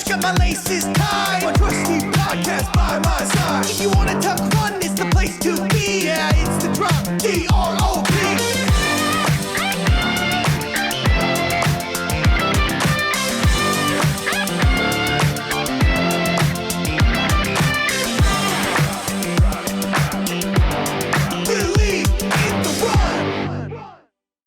got my laces tied. My trusty podcast by my side. If you wanna talk fun, it's the place to be. Yeah, it's the drop, D-R-O-P.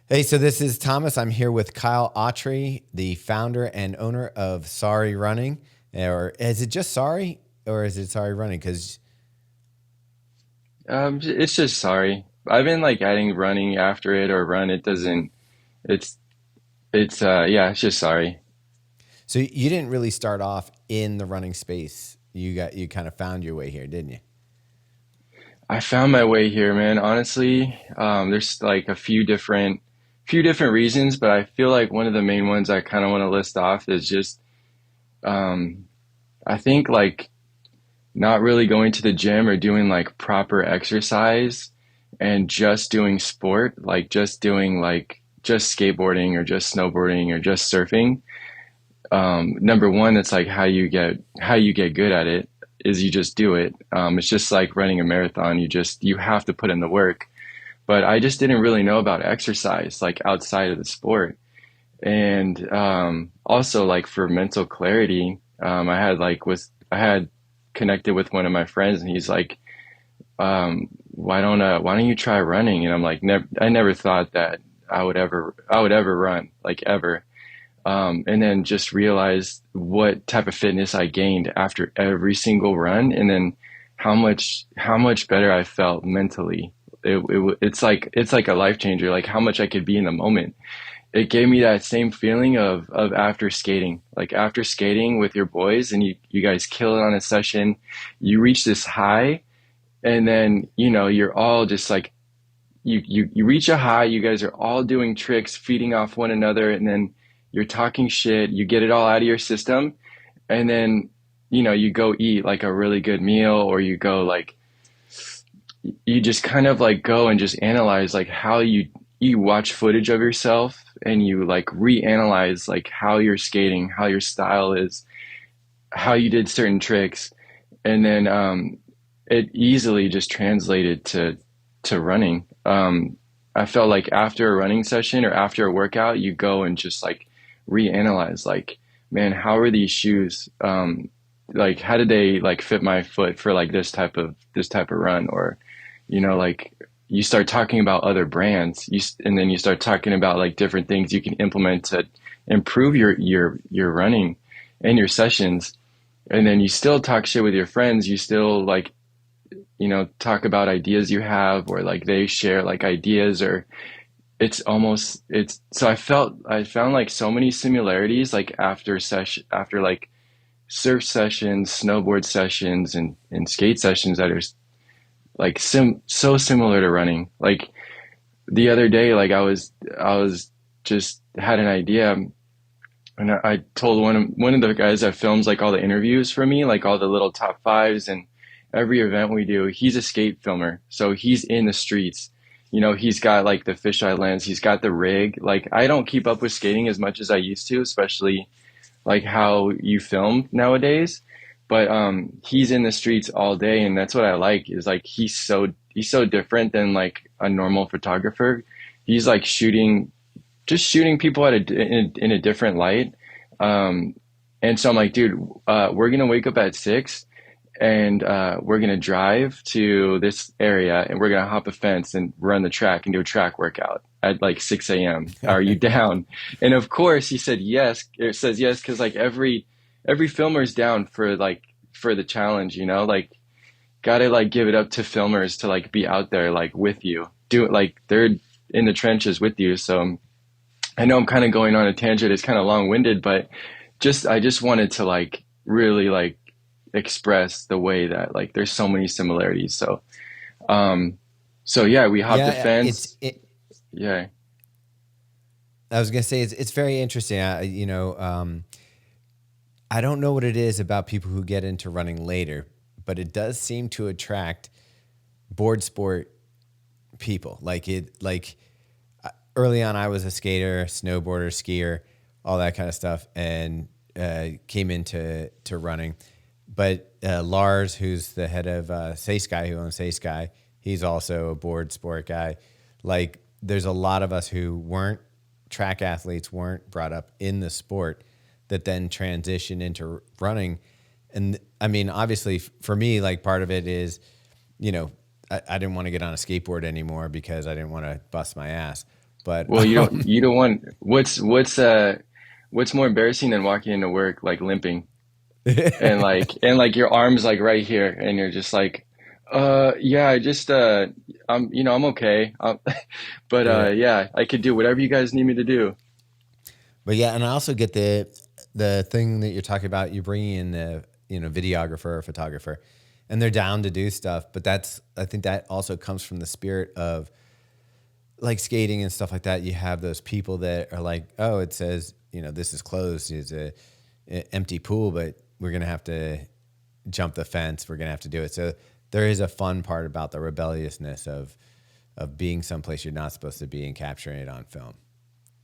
Hey, so this is Thomas. I'm here with Kyle Awtry, the founder and owner of Sauri Running. Or is it just Sauri, or is it Sauri Running? Because it's just sorry. I've been like adding running after it or run. It doesn't. It's yeah. It's just sorry. so you didn't really start off in the running space. You kind of found your way here, didn't you? I found my way here, man. Honestly, there's like a few different reasons, but I feel like one of the main ones I kind of want to list off is just I think like not really going to the gym or doing like proper exercise and just doing sport, like just doing like just skateboarding or just snowboarding or just surfing. Number one, it's like how you get good at it is you just do it. It's just like running a marathon. You have to put in the work. But I just didn't really know about exercise like outside of the sport. And also like for mental clarity, I had connected with one of my friends and he's like, why don't you try running? And I'm like, I never thought that I would ever run, like ever. And then just realized what type of fitness I gained after every single run, and then how much better I felt mentally. It's like a life changer, like how much I could be in the moment. It gave me that same feeling of after skating, like after skating with your boys and you guys kill it on a session, you reach this high, and then you're all just like you reach a high, you guys are all doing tricks, feeding off one another, and then you're talking shit, you get it all out of your system, and then you go eat like a really good meal, or you go like you just kind of like go and just analyze like how you watch footage of yourself and you like reanalyze like how you're skating, how your style is, how you did certain tricks, and then it easily just translated to running. I felt like after a running session or after a workout, you go and just like reanalyze like, man, how are these shoes? Like how did they like fit my foot for like this type of run? Or like you start talking about other brands, and then you start talking about like different things you can implement to improve your running and your sessions. And then you still talk shit with your friends. You still like, talk about ideas you have, or like they share like ideas, or so I found like so many similarities like after like surf sessions, snowboard sessions, and skate sessions that are like so similar to running. Like the other day, like I was just had an idea, and I told one of the guys that films like all the interviews for me, like all the little top fives and every event we do. He's a skate filmer, so he's in the streets. He's got like the fisheye lens, he's got the rig. Like I don't keep up with skating as much as I used to, especially like how you film nowadays. But he's in the streets all day, and that's what I like, is like he's so different than like a normal photographer. He's like shooting people in a different light. And so I'm like, dude, we're gonna wake up at 6 and we're gonna drive to this area and we're gonna hop a fence and run the track and do a track workout at like 6 a.m. Are you down? And of course he said yes. It says yes because like every filmer's down for the challenge, like gotta like give it up to filmers to like be out there like with you, do it, like they're in the trenches with you. So I know I'm kind of going on a tangent, it's kind of long-winded, but I just wanted to like really like express the way that like there's so many similarities. So yeah, we hopped the fence. Yeah. I was gonna say it's very interesting. I don't know what it is about people who get into running later, but it does seem to attract board sport people. Like early on, I was a skater, snowboarder, skier, all that kind of stuff, and came into running. But Lars, who's the head of Say Sky, who owns Say Sky, he's also a board sport guy. Like, there's a lot of us who weren't track athletes, weren't brought up in the sport, that then transition into running. And I mean, obviously for me, like, part of it is, I didn't want to get on a skateboard anymore because I didn't want to bust my ass. But Well, you don't want what's more embarrassing than walking into work like limping and your arms like right here and you're just like, yeah, I just I'm okay. But yeah, yeah, I could do whatever you guys need me to do. but yeah, and I also get the thing that you're talking about. You bring in the videographer or photographer, and they're down to do stuff. But I think that also comes from the spirit of like skating and stuff like that. You have those people that are like, oh, it says this is closed. It's a empty pool, but we're gonna have to jump the fence. We're gonna have to do it. So there is a fun part about the rebelliousness of being someplace you're not supposed to be and capturing it on film.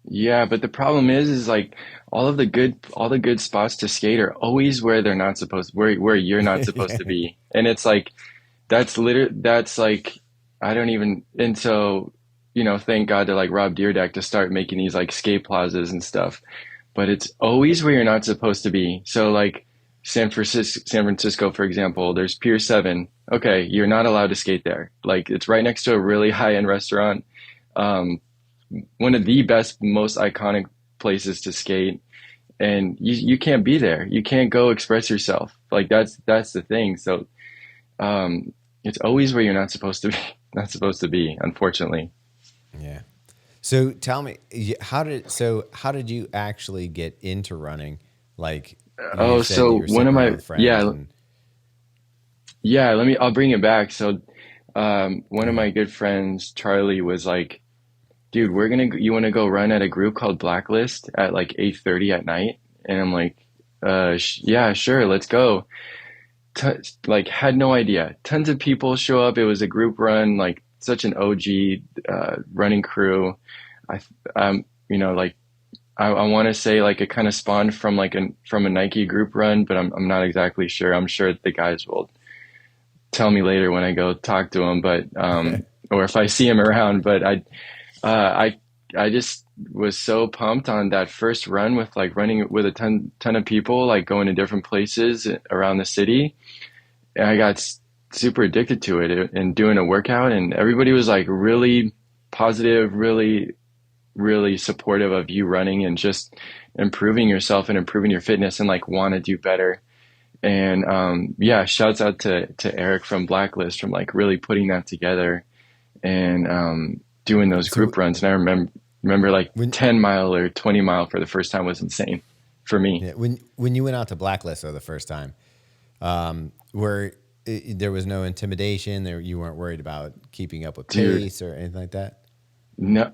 Yeah, but the problem is like all the good spots to skate are always where they're not supposed where you're not supposed Yeah. to be. And it's like that's like I don't even and so thank God to like Rob Deerdeck to start making these like skate plazas and stuff. But it's always where you're not supposed to be. So like San Francisco, for example, there's Pier 7. Okay, you're not allowed to skate there. Like it's right next to a really high-end restaurant. Um, One of the best, most iconic places to skate, and you can't be there. You can't go express yourself. Like that's the thing. So it's always where you're not supposed to be, not supposed to be, unfortunately. Yeah. So tell me, how did you actually get into running? Like, you Oh, said that so you were one sitting of around my with friends yeah, and yeah, I'll bring it back. So one of mhm. my good friends, Charlie, was like, dude, you want to go run at a group called Blacklist at like 8:30 at night? And I'm like, sh yeah, sure, let's go. T Like had no idea. Tons of people show up. It was a group run, like such an OG running crew. I like I want to say like it kind of spawned from from a Nike group run, but I'm not exactly sure. I'm sure the guys will tell me later when I go talk to him, but or if I see him around. But uh, I I just was so pumped on that first run with like running with a ton of people, like going to different places around the city. And I got super addicted to it and doing a workout, and everybody was like really positive, really supportive of you running and just improving yourself and improving your fitness and like want to do better. And yeah, shouts out to Eric from Blacklist from like really putting that together and doing those So group runs. And I remember like when 10 mile or 20 mile for the first time was insane for me. yeah, when you went out to Blacklist for the first time, where there was no intimidation, there you weren't worried about keeping up with Dude, pace or anything like that. no,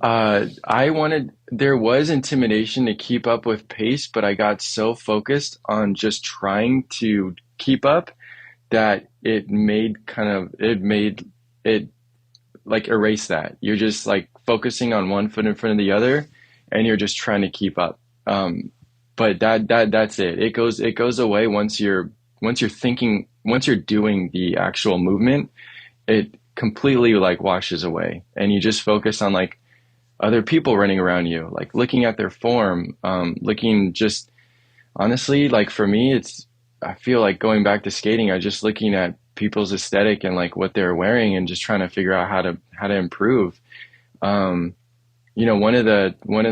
there was intimidation to keep up with pace, but I got so focused on just trying to keep up that it made it like erase that. You're just like focusing on one foot in front of the other and you're just trying to keep up. But that's it. It goes away once you're doing the actual movement, it completely like washes away and you just focus on like other people running around you, like looking at their form, looking just honestly, like for me, I feel like going back to skating, I just looking at people's aesthetic and like what they're wearing and just trying to figure out how to improve. Um, one of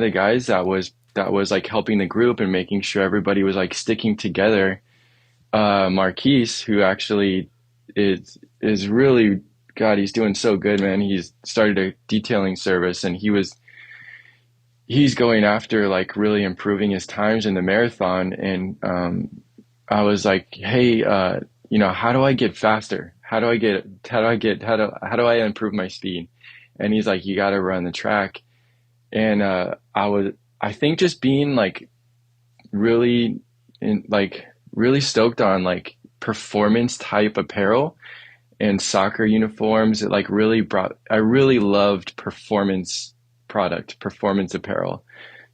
the guys that was like helping the group and making sure everybody was like sticking together, Marquise, who actually is really God, he's doing so good, man. He's started a detailing service and he's going after like really improving his times in the marathon. And I was like, hey, how do I get faster? How do I improve my speed? And he's like, you got to run the track. And I think just being like really really stoked on like performance type apparel and soccer uniforms. It like I really loved performance apparel.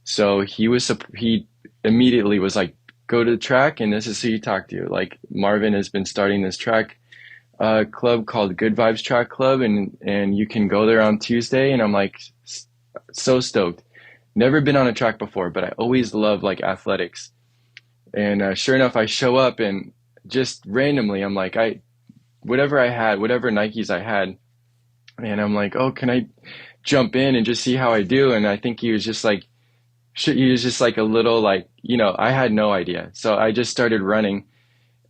So he immediately was like go to the track, and this is who you talk to. Like Marvin has been starting this track club called Good Vibes Track Club, and you can go there on Tuesday. And I'm like so stoked. Never been on a track before, but I always love like athletics. And sure enough, I show up and just randomly, I'm like, whatever I had, whatever Nikes I had, and I'm like, oh, can I jump in and just see how I do? And I think he was just like, he was just like a little like, I had no idea. So I just started running,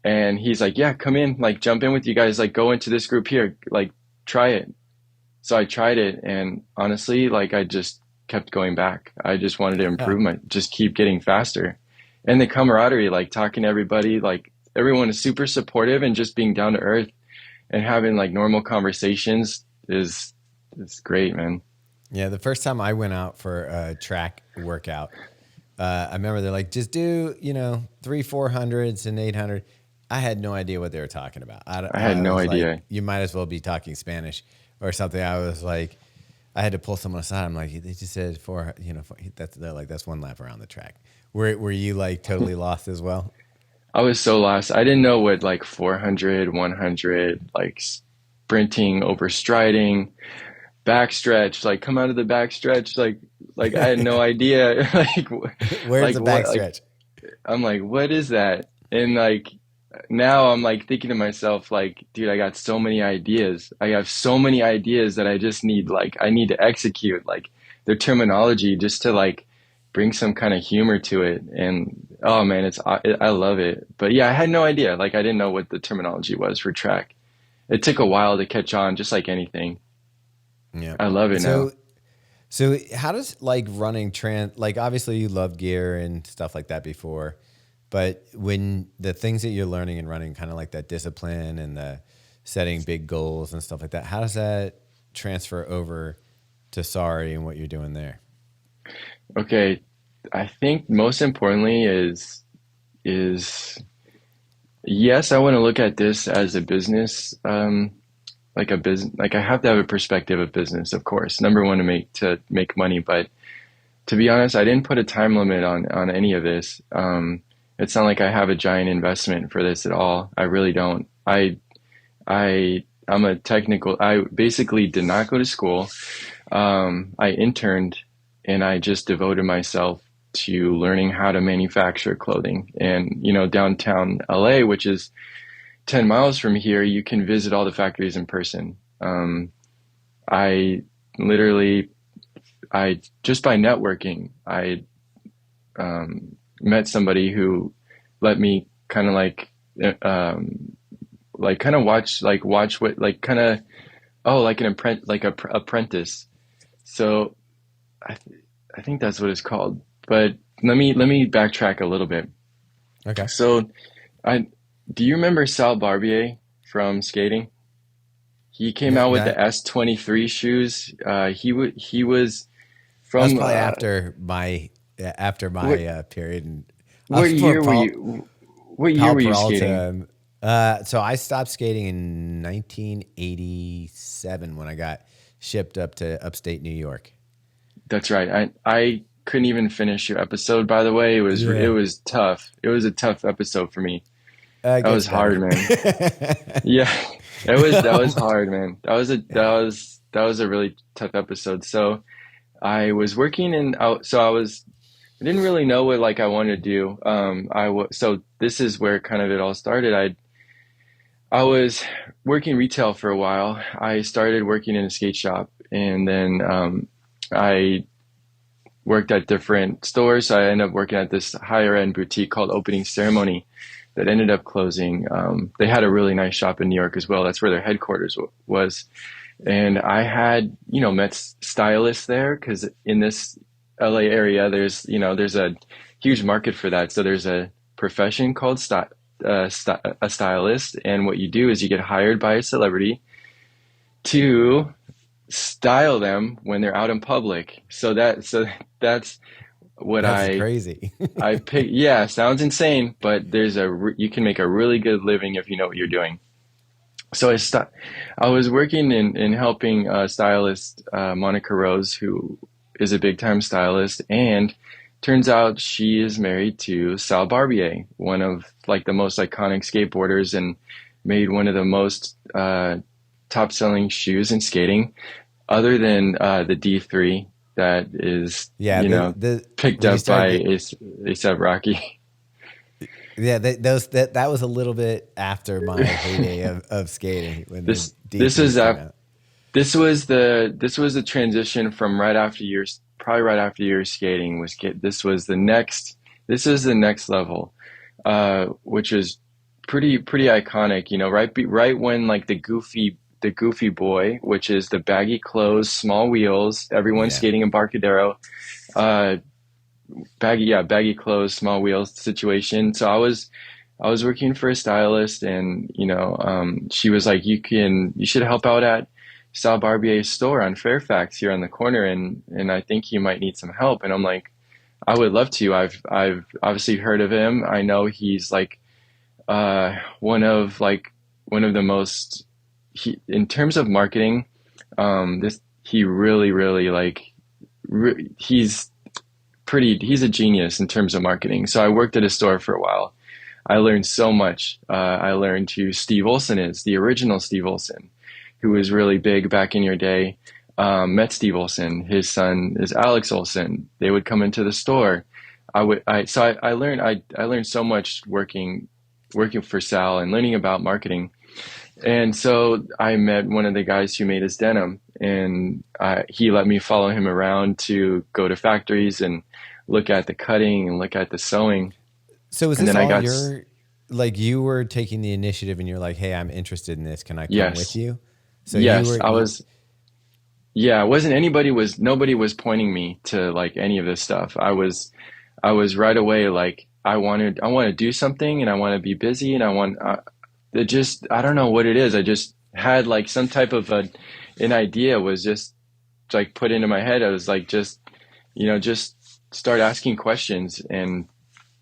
and he's like, yeah, come in, like jump in with you guys, like go into this group here, like try it. So I tried it, and honestly, like I just kept going back. I just wanted to Yeah. improve just keep getting faster. And the camaraderie, like talking to everybody, like everyone is super supportive, and just being down to earth and having like normal conversations is great, man. Yeah, the first time I went out for a track workout, I remember they're like, just do, 300, 400s and 800. I had no idea what they were talking about. I had I no was like, idea. you might as well be talking Spanish or something. I was like, I had to pull someone aside. I'm like, they just said they're like, that's one lap around the track. Were you like totally lost as well? I was so lost. I didn't know what like 400, 100, like sprinting, overstriding, backstretch, like come out of the backstretch, like I had no idea. Where's Like the what, like backstretch? I'm like, what is that? And like now I'm like thinking to myself, like, dude, I got so many ideas. I have so many ideas that I just need, like, I need to execute, like, their terminology just to like bring some kind of humor to it. And oh man, I love it. But yeah, I had no idea. Like, I didn't know what the terminology was for track. It took a while to catch on, just like anything. Yeah. I love it now. So So how does like running like obviously you love gear and stuff like that before, but when the things that you're learning and running, kind of like that discipline and the setting big goals and stuff like that, how does that transfer over to Sauri and what you're doing there? Okay, I think most importantly is yes, I want to look at this as a business, like a business, like I have to have a perspective of business, of course. Number one, to make money, but to be honest, I didn't put a time limit on any of this. It's not like I have a giant investment for this at all. I really don't. I'm a technical. I basically did not go to school. I interned, and I just devoted myself to learning how to manufacture clothing. And downtown LA, which is 10 miles from here, you can visit all the factories in person. I literally, I just by networking, I met somebody who let me kind of like kind of watch what like kind of like an apprentice. So I I think that's what it's called. But let me backtrack a little bit. Okay. So I do you remember Sal Barbier from skating? He came No, out with no, the S23 shoes. He was that was from probably after my what period, and I what was for year were you what year Paul were you skating? Peralta. So I stopped skating in 1987 when I got shipped up to upstate New York. That's right. I couldn't even finish your episode, by the way. It Yeah, was tough. It was a tough episode for me. it That gets was hard, better. man. Yeah. That was hard, man. That was a really tough episode. So I was working in out so I didn't really know what like I wanted to do. So this is where kind of it all started. I was working retail for a while. I started working in a skate shop, and then I worked at different stores. So I ended up working at this higher end boutique called Opening Ceremony that ended up closing. They had a really nice shop in New York as well. That's where their headquarters was. And I had, met stylists there because in this LA area, there's a huge market for that. So there's a profession called a stylist. And what you do is you get hired by a celebrity to style them when they're out in public. So that's what That's I crazy. I pick. Yeah, sounds insane, but you can make a really good living if you know what you're doing. So I was working in helping stylist Monica Rose, who is a big time stylist, and turns out she is married to Sal Barbier, one of like the most iconic skateboarders, and made one of the most top selling shoes in skating, other than the D3 that is, Yeah, the picked when you up by started, A$AP Rocky. yeah, that was a little bit after my heyday of skating when the This is D3s came out. this was the transition from right after years, probably right after years skating was get this was the next this is the next level, which is pretty iconic. Right when like the goofy boy, which is the baggy clothes, small wheels, everyone Yeah. skating Embarcadero, uh, baggy clothes, small wheels situation. So I was working for a stylist, and she was like, you should help out at Sal Barbier's store on Fairfax here on the corner, and I think you might need some help. And I'm like, I would love to. I've obviously heard of him. I know he's like one of the most in terms of marketing. This he really like he's he's a genius in terms of marketing. So I worked at a store for a while. I learned so much. I learned who Steve Olson is, the original Steve Olson, who was really big back in your day. Met Steve Olson. His son is Alex Olson. They would come into the store. I learned so much working for Sal and learning about marketing. And so I met one of the guys who made his denim, and he let me follow him around to go to factories and look at the cutting and look at the sewing. So is And this then I all got, like you were taking the initiative and you're like, hey, I'm interested in this. Can I come with yes, you? So you yes, were, I was, yeah, it wasn't nobody was pointing me to like any of this stuff. I was right away like, I want to do something, and I want to be busy, and it just, I don't know what it is. I just had like some type of an idea was just like put into my head. I was like, just start asking questions and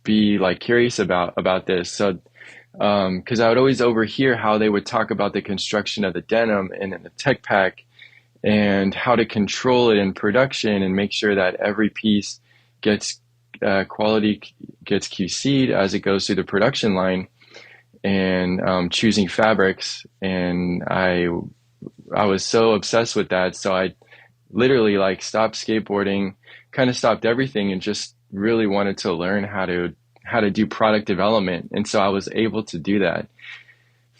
be like curious about this. So, because I would always overhear how they would talk about the construction of the denim and then the tech pack and how to control it in production and make sure that every piece gets quality gets QC'd as it goes through the production line, and choosing fabrics. And I was so obsessed with that. So I literally like stopped skateboarding, kind of stopped everything, and just really wanted to learn how to do product development. And so I was able to do that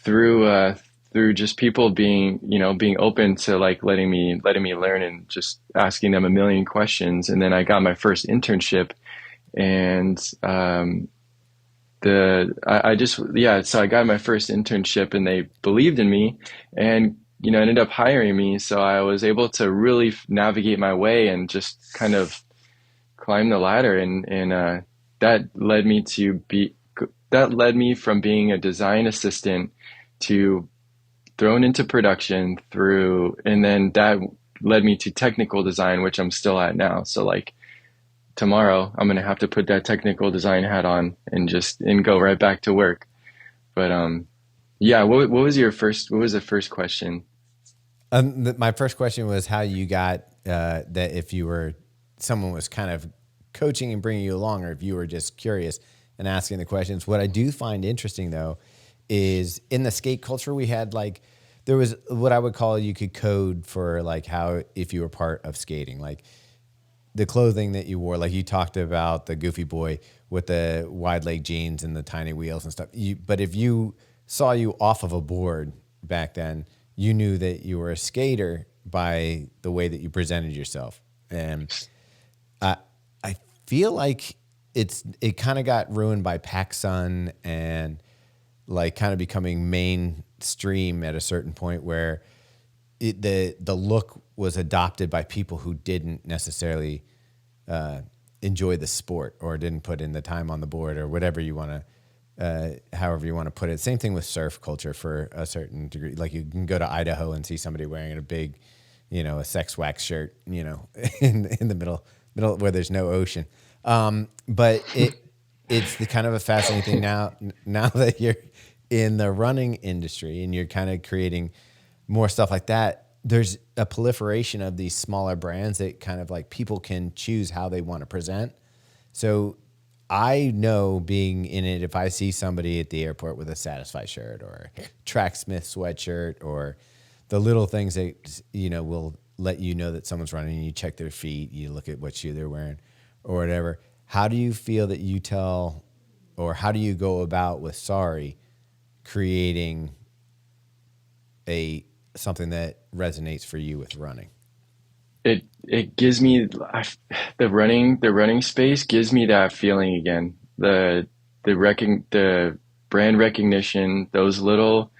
through just people being open to like letting me learn and just asking them a million questions. And then I got my first internship, and I just, yeah, so I got my first internship, and they believed in me, and ended up hiring me. So I was able to really navigate my way and just kind of climb the ladder, and that led me that led me from being a design assistant to thrown into production and then that led me to technical design, which I'm still at now. So like tomorrow I'm gonna have to put that technical design hat on and go right back to work. But yeah, what was what was the first question? my first question was how you got that if someone was kind of coaching and bringing you along, or if you were just curious and asking the questions. What I do find interesting though is in the skate culture we had like there was what I would call you could code for like how if you were part of skating, like the clothing that you wore, like you talked about the goofy boy with the wide leg jeans and the tiny wheels and stuff. But if you saw you off of a board back then, you knew that you were a skater by the way that you presented yourself. And I feel like it kind of got ruined by PacSun and like kind of becoming mainstream at a certain point where the look was adopted by people who didn't necessarily enjoy the sport or didn't put in the time on the board or whatever you want to, however you want to put it. Same thing with surf culture for a certain degree. Like you can go to Idaho and see somebody wearing a big, a sex wax shirt, in the middle where there's no ocean. But it's the kind of a fascinating thing now that you're in the running industry and you're kind of creating more stuff like that. There's a proliferation of these smaller brands that kind of like people can choose how they want to present. So I know being in it, if I see somebody at the airport with a Satisfy shirt or a Tracksmith sweatshirt or the little things that, will let you know that someone's running, you check their feet, you look at what shoe they're wearing or whatever. How do you feel that you tell, or how do you go about with Sauri creating something that resonates for you with running? It gives me the running space gives me that feeling again. The brand recognition, those little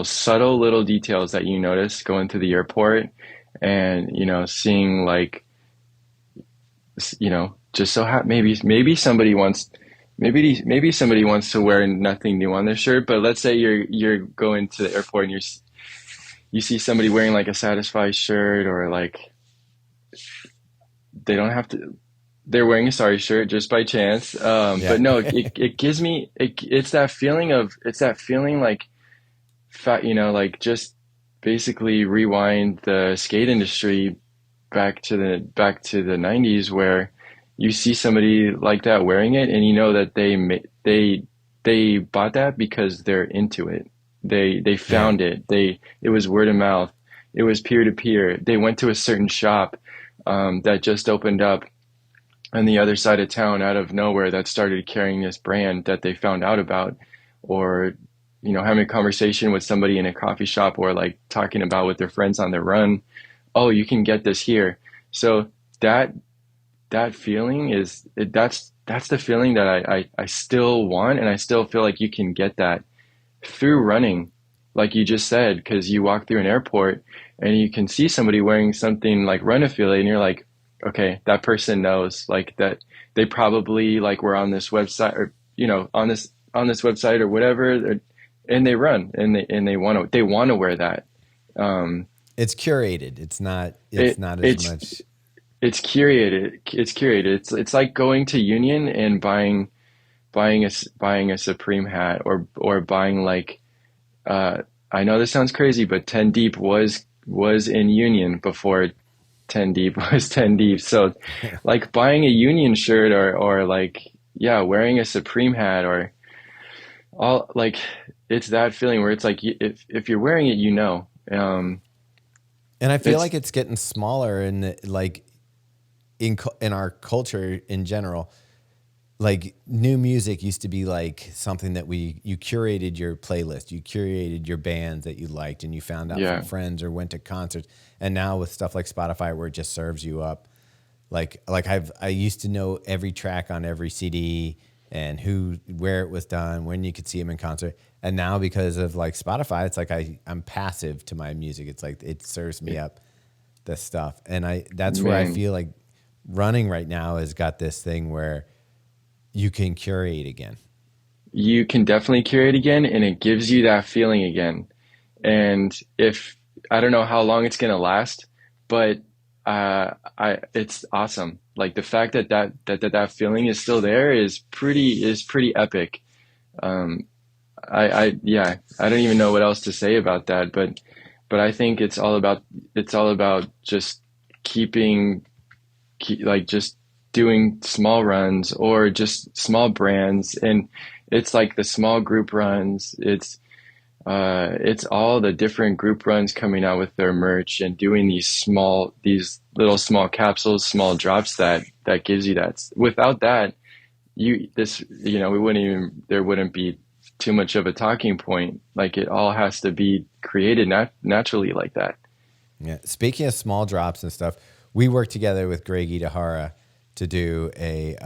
subtle little details that you notice going to the airport, and seeing like, just so maybe somebody wants, maybe somebody wants to wear nothing new on their shirt, but let's say you're going to the airport and you see somebody wearing like a Satisfy shirt, or like they don't have to, they're wearing a Sorry shirt just by chance. Yeah. But no, it gives me, it's that feeling like like just basically rewind the skate industry back to the 90s, where you see somebody like that wearing it, and that they bought that because they're into it. They found it. It was word of mouth. It was peer to peer. They went to a certain shop that just opened up on the other side of town out of nowhere, that started carrying this brand that they found out about, or having a conversation with somebody in a coffee shop, or like talking about with their friends on their run. Oh, you can get this here. So that feeling that's the feeling that I still want, and I still feel like you can get that through running, like you just said, because you walk through an airport and you can see somebody wearing something like Run Affiliate, and you're like, okay, that person knows, like, that they probably like were on this website, or on this website or whatever, and they run, and they want to wear that. It's curated. It's not as much. It's curated. It's like going to Union and buying a Supreme hat, or buying like, I know this sounds crazy, but 10 Deep was in Union before 10 Deep was 10 Deep. So like buying a Union shirt, or like, yeah, wearing a Supreme hat, or all, like, it's that feeling where it's like, if you're wearing it. And I feel like it's getting smaller, and like in our culture in general. Like, new music used to be like something that you curated your playlist, you curated your bands that you liked, and you found out from friends or went to concerts. And now with stuff like Spotify, where it just serves you up, like I used to know every track on every CD and where it was done, when you could see them in concert. And now, because of like Spotify, it's like I'm passive to my music. It's like it serves me up the stuff, and that's where I feel like running right now has got this thing where you can curate again. You can definitely curate again, and it gives you that feeling again. And I don't know how long it's gonna last, but it's awesome. Like, the fact that feeling is still there is pretty epic. I don't even know what else to say about that, but I think it's all about just just doing small runs, or just small brands. And it's like the small group runs. It's all the different group runs coming out with their merch, and doing these little small capsules, small drops that gives you that. Without that, there wouldn't be too much of a talking point. Like, it all has to be created naturally like that. Yeah. Speaking of small drops and stuff, we worked together with Greg Itahara to do a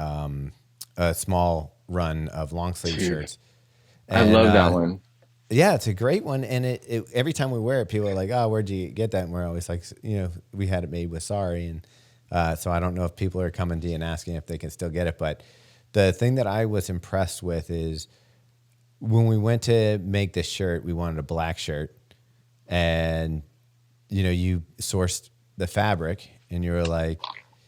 small run of long sleeve shirts. And, I love that one. Yeah, it's a great one. And it every time we wear it, people are like, oh, where'd you get that? And we're always like, we had it made with Sauri. And so I don't know if people are coming to you and asking if they can still get it. But the thing that I was impressed with is, when we went to make this shirt, we wanted a black shirt. And, you sourced the fabric, and you were like,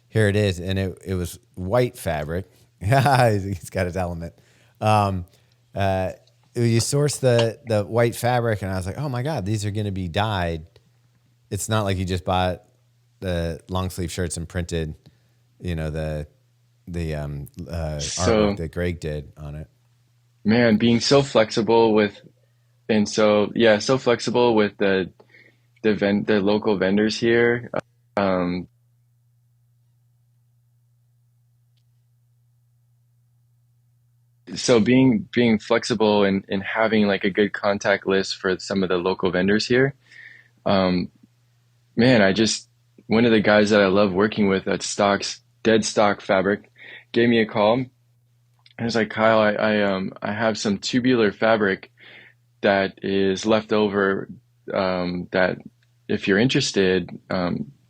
here it is. And it was white fabric. He's got his element. You sourced the white fabric, and I was like, oh my God, these are going to be dyed. It's not like you just bought the long sleeve shirts and printed, the artwork So, that Greg did on it. man, being so flexible with, and so yeah, so flexible with the local vendors here. Um, so being flexible and having like a good contact list for some of the local vendors here. Um, Man, I just one of the guys that I love working with at Stocks Dead Stock Fabric gave me a call. And I was like, Kyle, I have some tubular fabric that is left over, that if you're interested,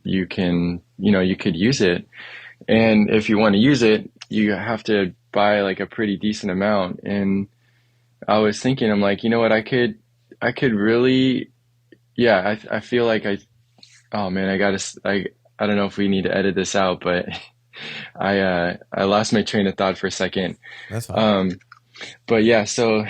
you can, you could use it. And if you want to use it, you have to buy like a pretty decent amount. And I was thinking, I'm like, you know what, I could really, yeah, I feel like oh man, I don't know if we need to edit this out, but I lost my train of thought for a second. That's fine. But yeah, so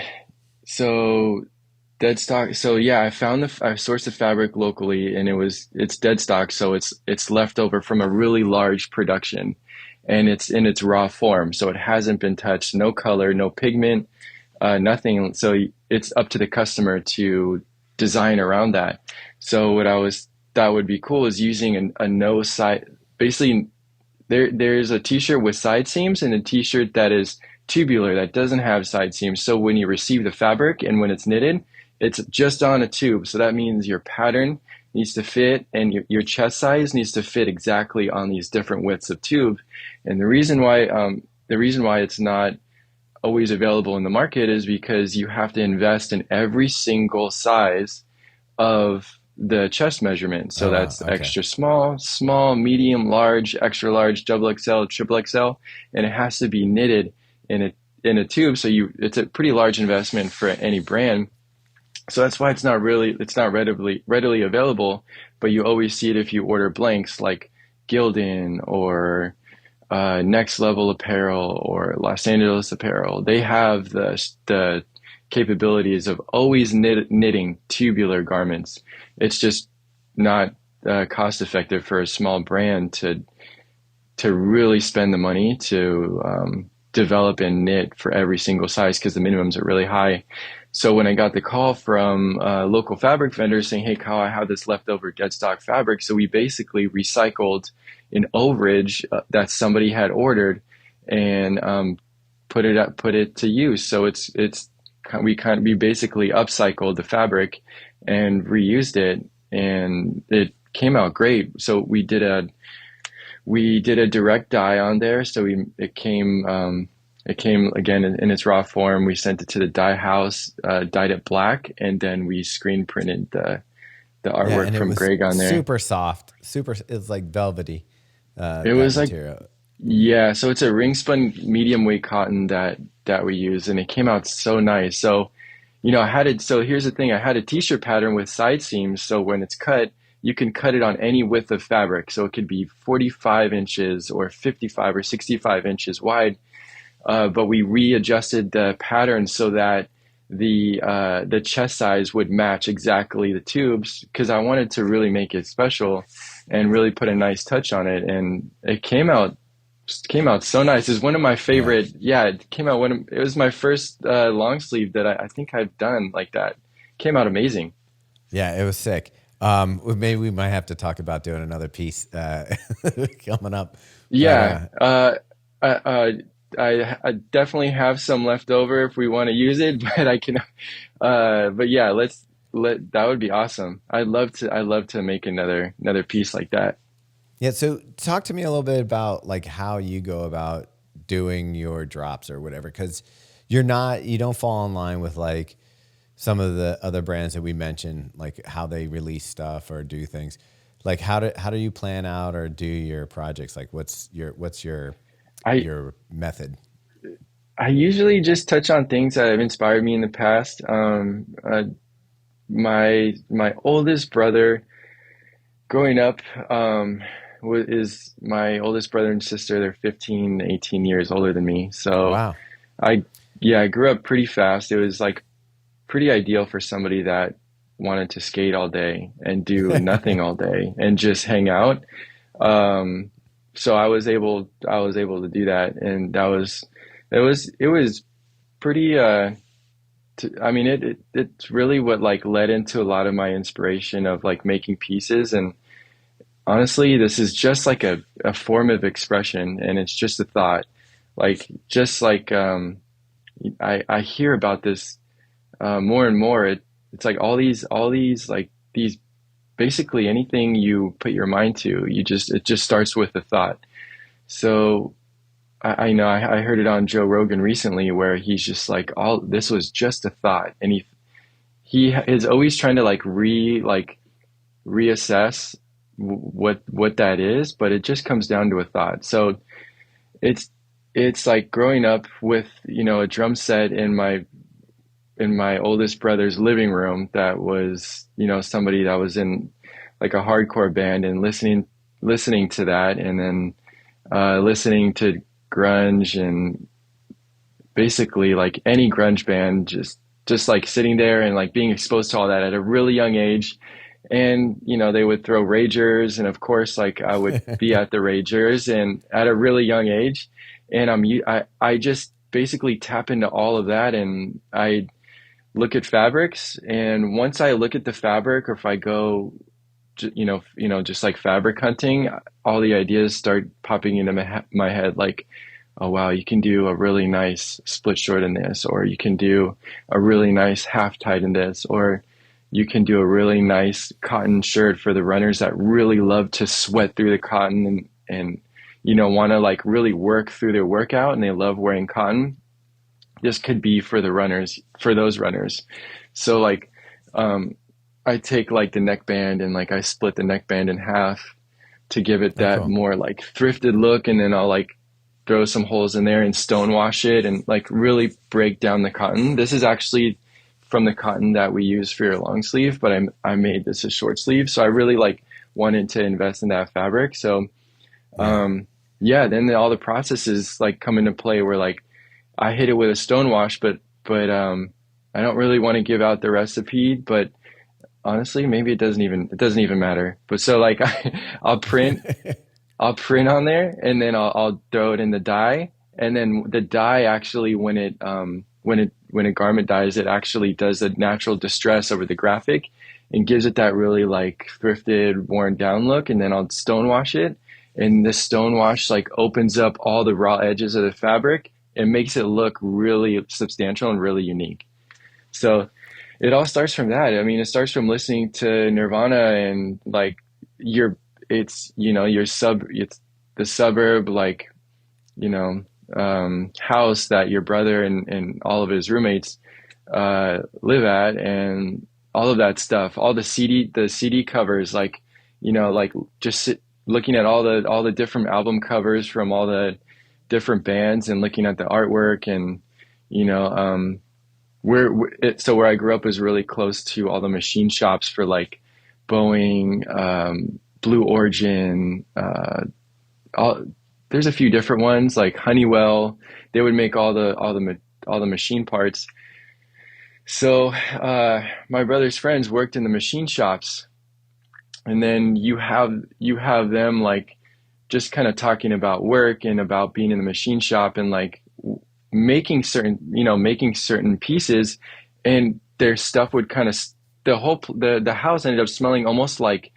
dead stock. So yeah, I sourced the fabric locally, and it's dead stock, so it's left over from a really large production, and it's in its raw form, so it hasn't been touched, no color, no pigment, nothing. So it's up to the customer to design around that. So what I was that would be cool is using a no side. Basically, there's a t-shirt with side seams and a t-shirt that is tubular that doesn't have side seams. So when you receive the fabric and when it's knitted, it's just on a tube. So that means your pattern needs to fit, and your chest size needs to fit exactly on these different widths of tube. And the reason why it's not always available in the market is because you have to invest in every single size of the chest measurement. So Oh wow. that's Okay. extra small, small, medium, large, extra large, double XL, triple XL, and it has to be knitted in a tube. So it's a pretty large investment for any brand. So that's why it's not readily available, but you always see it if you order blanks like Gildan or Next Level Apparel or Los Angeles Apparel. They have the capabilities of always knitting tubular garments. It's just not cost effective for a small brand to really spend the money to develop and knit for every single size because the minimums are really high. So when I got the call from local fabric vendors saying, "Hey, Kyle, I have this leftover dead stock fabric," so we basically recycled an overage that somebody had ordered and put it to use. So we basically upcycled the fabric and reused it, and it came out great. So we did a direct dye on there. So it came again in its raw form. We sent it to the dye house, dyed it black, and then we screen printed the Yeah, artwork and it from was Greg on there. super soft, super. It's like velvety. It That was like, material. yeah, so it's a ring spun medium weight cotton that we use, and it came out so nice. So, so here's the thing, I had a t-shirt pattern with side seams, so when it's cut, you can cut it on any width of fabric. So it could be 45 inches or 55 or 65 inches wide. But we readjusted the pattern so that the chest size would match exactly the tubes because I wanted to really make it special and really put a nice touch on it. And it came out so nice. It's one of my Yeah, favorite. Yeah, it came out it was my first long sleeve that I think I've done like that. Came out amazing. yeah, it was sick. Maybe we might have to talk about doing another piece coming up. But Yeah. I, I definitely have some left over if we want to use it, but I can, but yeah, that would be awesome. I'd love to make another piece like that. yeah, so talk to me a little bit about like how you go about doing your drops or whatever, because you don't fall in line with like some of the other brands that we mentioned, like how they release stuff or do things. Like how do you plan out or do your projects? Like what's I, your method? I usually just touch on things that have inspired me in the past. My oldest brother growing up, is my oldest brother and sister. They're 15, 18 years older than me. So Wow. I, yeah, I grew up pretty fast. It was like pretty ideal for somebody that wanted to skate all day and do nothing all day and just hang out. Um, so I was able to do that, and it was pretty I mean it's really what like led into a lot of my inspiration of like making pieces. And honestly, this is just like a form of expression, and it's just a thought. Like just like I hear about this more and more. It's like all these like these basically anything you put your mind to, it just starts with a thought. So I know I heard it on Joe Rogan recently where he's just like all this was just a thought, and he is always trying to like reassess what that is, but it just comes down to a thought. So it's it's like growing up with a drum set in my oldest brother's living room that was somebody that was in like a hardcore band, and listening to that, and then listening to grunge and basically like any grunge band, just like sitting there and like being exposed to all that at a really young age. And they would throw ragers, and of course like I would be at the ragers and at a really young age. And I just basically tap into all of that, and I look at fabrics. And once I look at the fabric, or if I go just like fabric hunting, all the ideas start popping into my head, like, oh wow, you can do a really nice split short in this, or you can do a really nice half tight in this, or you can do a really nice cotton shirt for the runners that really love to sweat through the cotton, and want to like really work through their workout, and they love wearing cotton. This could be for the runners, for those runners. So like, I take like the neckband, and like I split the neckband in half to give it Oh, that cool. more like thrifted look, and then I'll like throw some holes in there and stonewash it, and like really break down the cotton. This is actually from the cotton that we use for your long sleeve, but I made this a short sleeve, so I really like wanted to invest in that fabric. So Yeah. yeah, then all the processes like come into play where like I hit it with a stonewash, but I don't really want to give out the recipe, but honestly, maybe it doesn't even matter. But so like I'll print on there, and then I'll throw it in the dye. And then the dye actually, when a garment dyes, it actually does a natural distress over the graphic and gives it that really like thrifted, worn down look. And then I'll stonewash it, and this stonewash like opens up all the raw edges of the fabric and makes it look really substantial and really unique. So it all starts from that. I mean, it starts from listening to Nirvana, and like your it's the suburb, like, you know, house that your brother and all of his roommates live at, and all of that stuff, all the CD covers, like, like looking at all the different album covers from all the different bands, and looking at the artwork. And you know, so where I grew up is really close to all the machine shops for like Boeing, Blue Origin, all there's a few different ones like Honeywell. They would make all the machine parts. So my brother's friends worked in the machine shops, and then you have them like just kind of talking about work and about being in the machine shop, and like making certain pieces, and their stuff would kind of the house ended up smelling almost like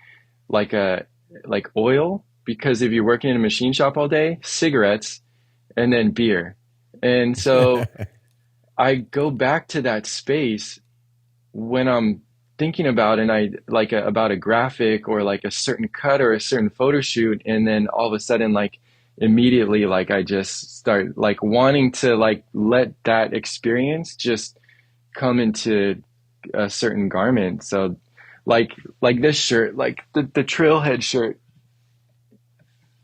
a like oil, because if you're working in a machine shop all day, cigarettes, and then beer. And so I go back to that space when I'm thinking about, and I like about a graphic, or like a certain cut, or a certain photo shoot, and then all of a sudden, like, immediately, like I just start like wanting to like let that experience just come into a certain garment. So like this shirt, like the trailhead shirt,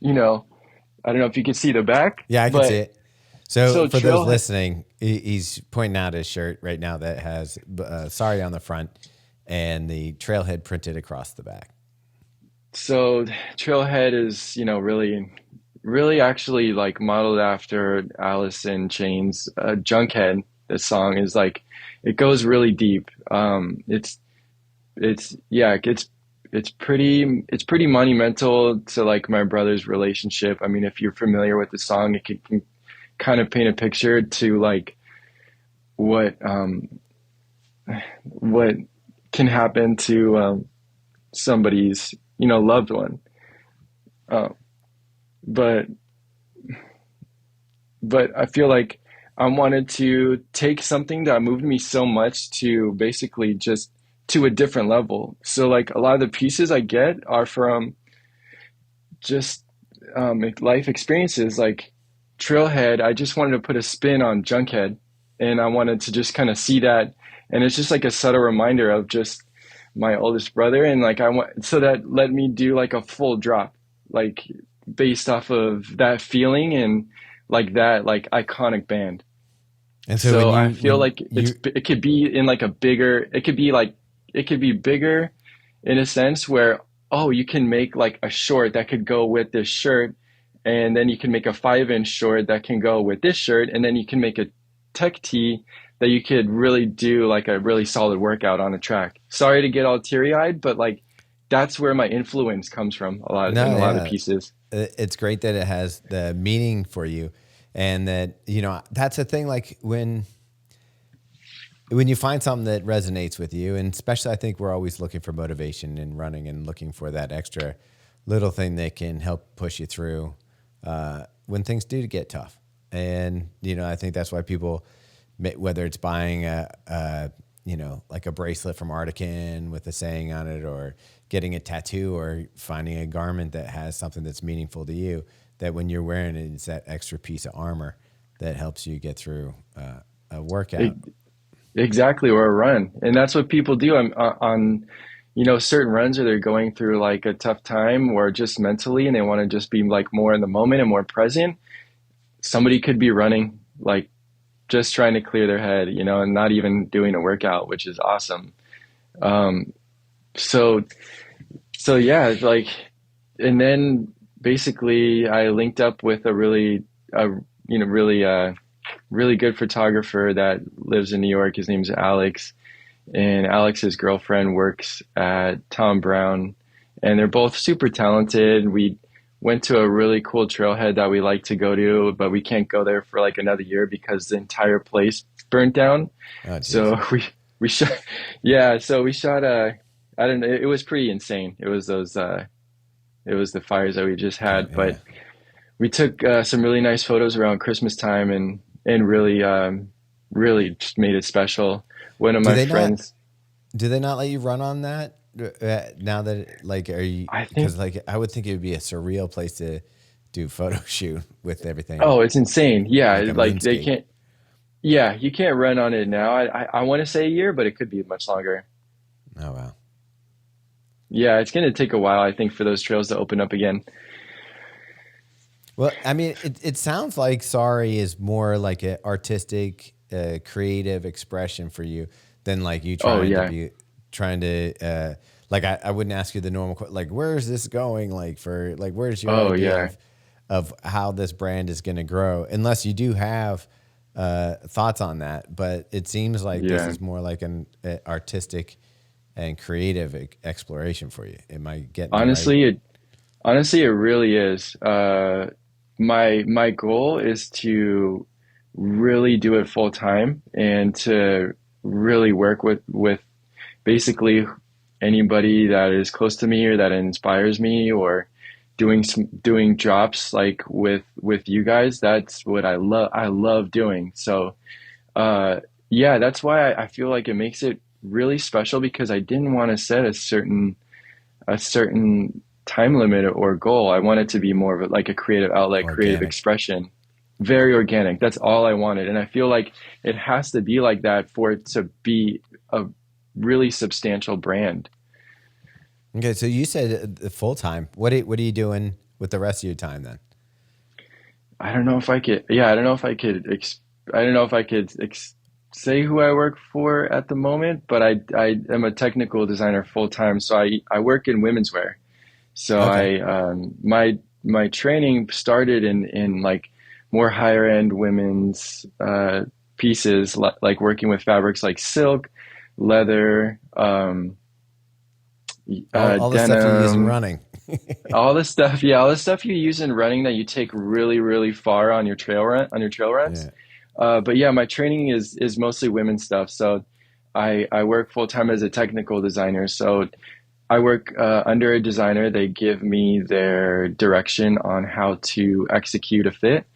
you know, I don't know if you can see the back, Yeah, I can see but it. So so for those trailhead. listening, he's pointing out his shirt right now that has "Sorry" on the front and the trailhead printed across the back. So trailhead is, really, really actually like modeled after Alice in Chains, Junkhead. The song is like, it goes really deep. It's yeah, it's pretty monumental to like my brother's relationship. I mean, if you're familiar with the song, it can kind of paint a picture to like what what can happen to somebody's, you know, loved one. Uh, but I feel like I wanted to take something that moved me so much to basically just to a different level. So like a lot of the pieces I get are from just life experiences. Like Trailhead, I just wanted to put a spin on Junkhead, and I wanted to just kind of see that. And it's just like a subtle reminder of just my oldest brother, and like I want, so that let me do like a full drop, like based off of that feeling and like that like iconic band. And so So I feel when like you it could be in like a bigger, it could be like it could be bigger in a sense where, oh, you can make like a short that could go with this shirt, and then you can make a 5-inch short that can go with this shirt, and then you can make a tech tee that you could really do like a really solid workout on a track. Sorry to get all teary-eyed, but like that's where my influence comes from a lot in no, a lot of the yeah, pieces. it's great that it has the meaning for you, and that that's a thing. Like when you find something that resonates with you, and especially I think we're always looking for motivation in running and looking for that extra little thing that can help push you through when things do get tough. And I think that's why people, whether it's buying like a bracelet from Artican with a saying on it, or getting a tattoo, or finding a garment that has something that's meaningful to you, that when you're wearing it, it's that extra piece of armor that helps you get through a workout. Exactly, or a run. And that's what people do on, you know, certain runs where they're going through like a tough time or just mentally and they want to just be like more in the moment and more present. Somebody could be running, like just trying to clear their head, you know, and not even doing a workout, which is awesome. Um, so, so yeah, like, and then basically I linked up with a really good photographer that lives in New York. His name's Alex, and Alex's girlfriend works at Tom Brown, and they're both super talented. We went to a really cool trailhead that we like to go to, but we can't go there for like another year because the entire place burnt down. Oh, geez. So we shot, yeah. So we shot I don't know. It was pretty insane. It was it was the fires that we just had, Yeah. but we took some really nice photos around Christmas time and really really just made it special. One of Do my they not? friends, Do they not let you run on that now that like are you? I think, Because like I would think it would be a surreal place to do photo shoot with everything oh, it's insane. Yeah, like a like they moonscape. can't. Yeah, you can't run on it now. I want to say a year, but it could be much longer. Oh wow. Yeah, it's going to take a while, I think, for those trails to open up again. Well, I mean, it sounds like Sorry is more like an artistic, creative expression for you than like you Oh trying to yeah. be trying to like I wouldn't ask you the normal like where is this going, like for like where's your Oh idea yeah. of how this brand is going to grow, unless you do have thoughts on that. But it seems like this Yeah. is more like an artistic and creative exploration for you. Am I getting the right? Honestly, it really is. My goal is to really do it full time and to really work with basically anybody that is close to me or that inspires me or doing drops like with you guys. That's what I love doing. So uh yeah, that's why I feel like it makes it really special because I didn't want to set a certain time limit or goal. I want it to be more of like a creative outlet, creative Organic. expression, very organic. That's all I wanted. And I feel like it has to be like that for it to be a really substantial brand. Okay, so you said full time. What are you doing with the rest of your time then? I don't know if I could, yeah, I don't know if I could, I don't know if I could say who I work for at the moment, but I am a technical designer full time. So I work in women's wear. So Okay. my training started in like more higher end women's pieces, like working with fabrics like silk, leather, All the stuff you use in denim, running. all the stuff. Yeah, all the stuff you use in running that you take really, really far on your trail runs. Yeah. But yeah, my training is mostly women's stuff. So I work full time as a technical designer. So I work under a designer. They give me their direction on how to execute a fit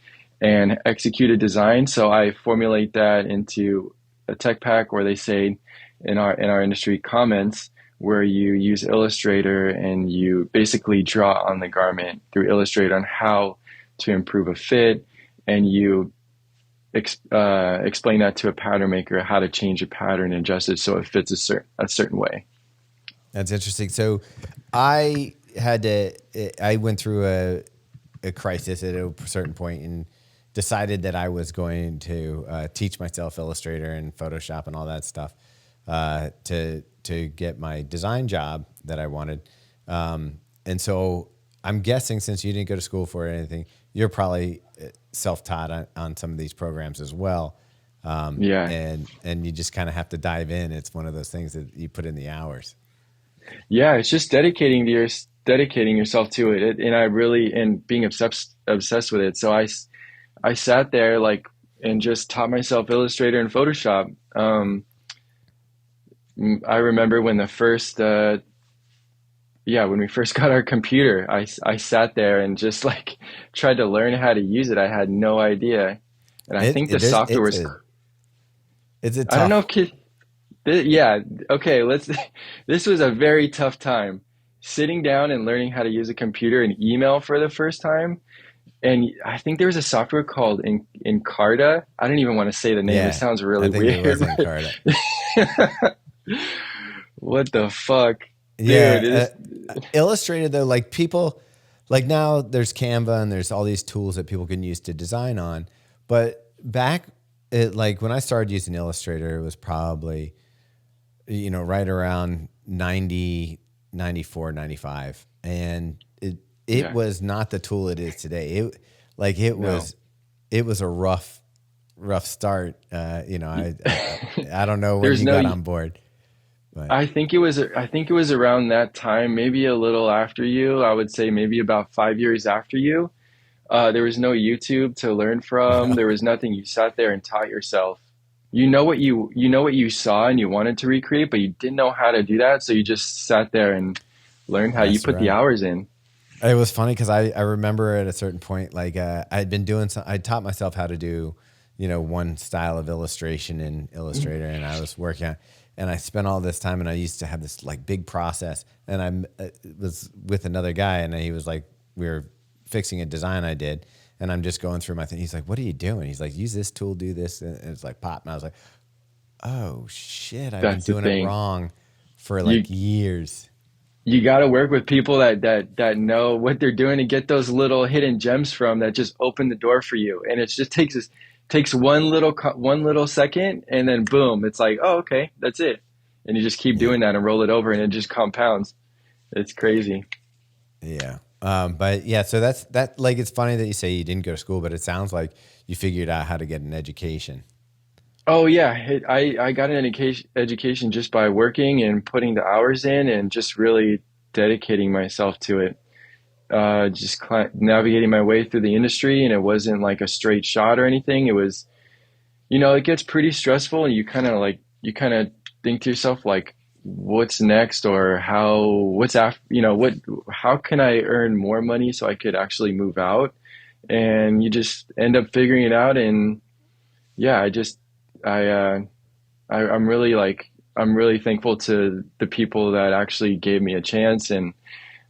and execute a design. So I formulate that into a tech pack, where they say in our industry comments, where you use Illustrator and you basically draw on the garment through Illustrator on how to improve a fit, and you explain that to a pattern maker, how to change a pattern and adjust it so it fits a certain way. That's interesting. So I went through a crisis at a certain point and decided that I was going to teach myself Illustrator and Photoshop and all that stuff to get my design job that I wanted. And so I'm guessing, since you didn't go to school for it or anything, you're probably self-taught on some of these programs as well. Yeah. And you just kind of have to dive in. It's one of those things that you put in the hours. Yeah, it's just dedicating yourself to it. And I really, and being obsessed with it. So I sat there like and just taught myself Illustrator and Photoshop. I remember when when we first got our computer, I sat there and just like tried to learn how to use it. I had no idea. And I think the software was, It's a I don't know tough. if yeah, okay, this was a very tough time. Sitting down and learning how to use a computer and email for the first time. And I think there was a software called Encarta. I don't even want to say the name. It Yeah, sounds I really think it weird. was Encarta. What the fuck? Dude, Yeah, Illustrated though, like people, like now there's Canva and there's all these tools that people can use to design on. But back, like when I started using Illustrator, it was probably, right around 90, 94, 95, and it yeah, was not the tool it is today. It no. was a rough start. I don't know when There's you no got on board, but I think it was around that time, maybe a little after you. I would say maybe about 5 years after you. There was no YouTube to learn from. There was nothing. You sat there and taught yourself. You know what you saw and you wanted to recreate, but you didn't know how to do that. So you just sat there and learned how you that's put the right. hours in. It was funny because I remember at a certain point, like I'd been doing some, I taught myself how to do, one style of illustration in Illustrator, and I was working on, and I spent all this time, and I used to have this like big process, and was with another guy, and he was like, we were fixing a design I did, and I'm just going through my thing. He's like, "What are you doing?" He's like, "Use this tool, do this," and it's like pop, and I was like, "Oh shit, I've been That's the doing it thing. wrong for You like years." you got to work with people that know what they're doing and get those little hidden gems from that just open the door for you. And it just takes one little second, and then boom, it's like, oh, okay, that's it. And you just keep Yeah. doing that and roll it over, and it just compounds. It's crazy. Yeah. But yeah, so that's that. Like, it's funny that you say you didn't go to school, but it sounds like you figured out how to get an education. Oh yeah, I got an education just by working and putting the hours in and just really dedicating myself to it. Just navigating my way through the industry, and it wasn't like a straight shot or anything. It was, it gets pretty stressful, and you kind of think to yourself like, what's next, or what's after, how can I earn more money so I could actually move out? And you just end up figuring it out, and yeah, I I'm really thankful to the people that actually gave me a chance, and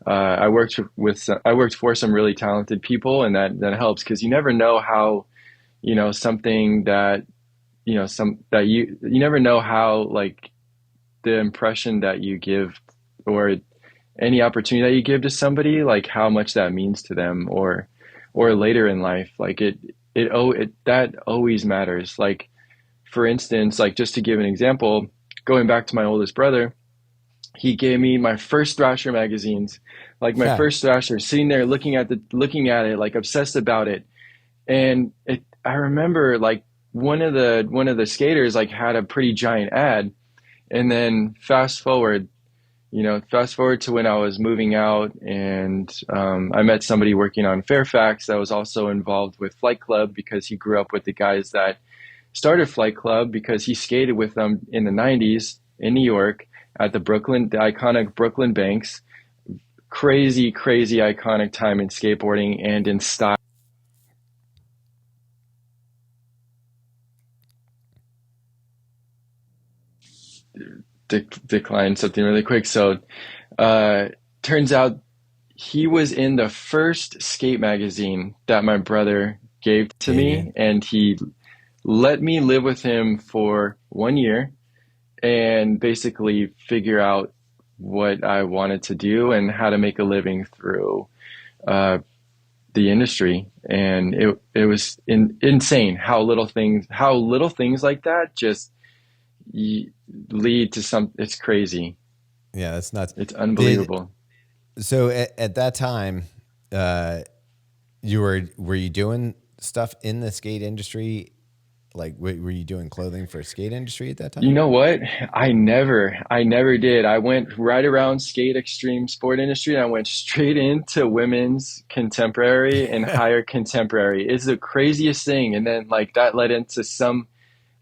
I worked for some really talented people, and that helps because you never know how something that some that you never know how like the impression that you give, or any opportunity that you give to somebody, like how much that means to them, or later in life, like it that always matters. Like, for instance, like just to give an example, going back to my oldest brother, he gave me my first Thrasher magazines, like my Yeah. first Thrasher, sitting there looking at it, like obsessed about it. And I remember like one of the skaters like had a pretty giant ad, and then fast forward, fast forward to when I was moving out, and I met somebody working on Fairfax that was also involved with Flight Club because he grew up with the guys that started Flight Club because he skated with them in the 90s in New York at the iconic Brooklyn Banks. Crazy, crazy iconic time in skateboarding and in style. Decline something really quick. So, uh, turns out he was in the first skate magazine that my brother gave to Gave you. me, and he let me live with him for 1 year and basically figure out what I wanted to do and how to make a living through uh, the industry. And it was insane how little things like that just y- lead to some. It's crazy. Yeah, that's nuts. It's Did unbelievable. so at that time, uh, were you doing stuff in the skate industry? Like, were you doing clothing for skate industry at that You time? know what? I never did. I went right around skate extreme sport industry and I went straight into women's contemporary and higher contemporary. It's the craziest thing. And then like that led into some